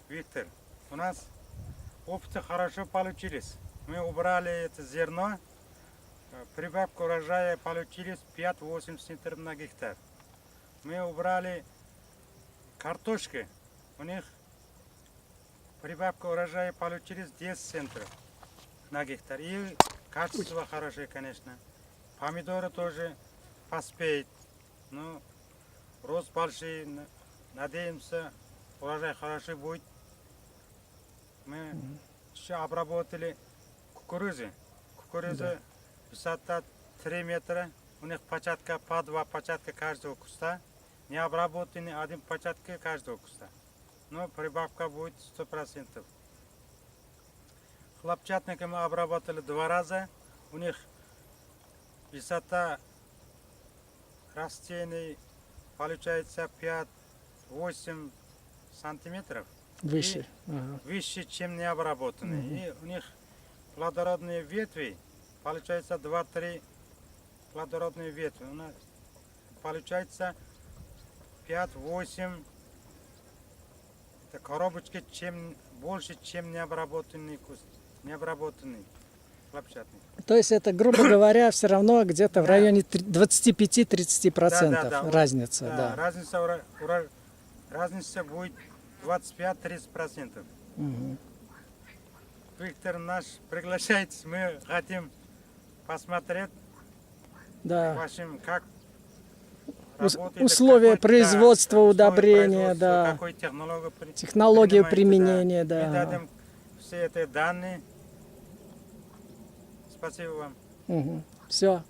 Виктор, у нас опыты хорошо получились. Мы убрали это зерно, прибавка урожая получились 5-8 центнеров на гектар. Мы убрали картошки, у них прибавка урожая получились 10 центнеров на гектар. И качество хорошее, конечно. Помидоры тоже поспеют. Ну, рост большой, надеемся, урожай хороший будет. Мы еще обработали кукурузы. Кукуруза высота 3 метра. У них початка по 2 початка каждого куста. Не обработаны 1 початка каждого куста. Но прибавка будет 100%. Хлопчатника мы обработали 2 раза. У них высота растений получается 5-8 сантиметров. Выше. Выше, чем не обработанные. И у них плодородные ветви, получается 2-3 плодородные ветви. У нас получается 5-8 коробочки, чем больше, чем необработанный куст, необработанный хлопчатник. То есть это, грубо говоря, все равно где-то в районе 25-30% разница. Да. Разница будет 25-30%. Виктор наш приглашает, мы хотим посмотреть вашим, как работает, условия производства, удобрения, какой технологию применения. Мы дадим все эти данные. Спасибо вам. Все.